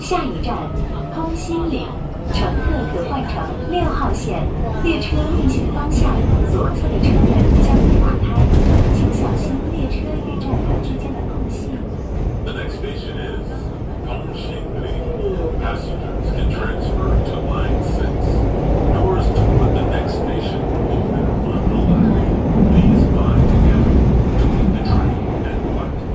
下一站通心岭，乘客可换乘6号线。列车运行方向左侧的车门将会打开，请小心列车与站台之间的空隙。The next station is Tongxingli. Passengers can transfer to line 6. Doors toward the next station open on the left. Please bind together between the train and platform.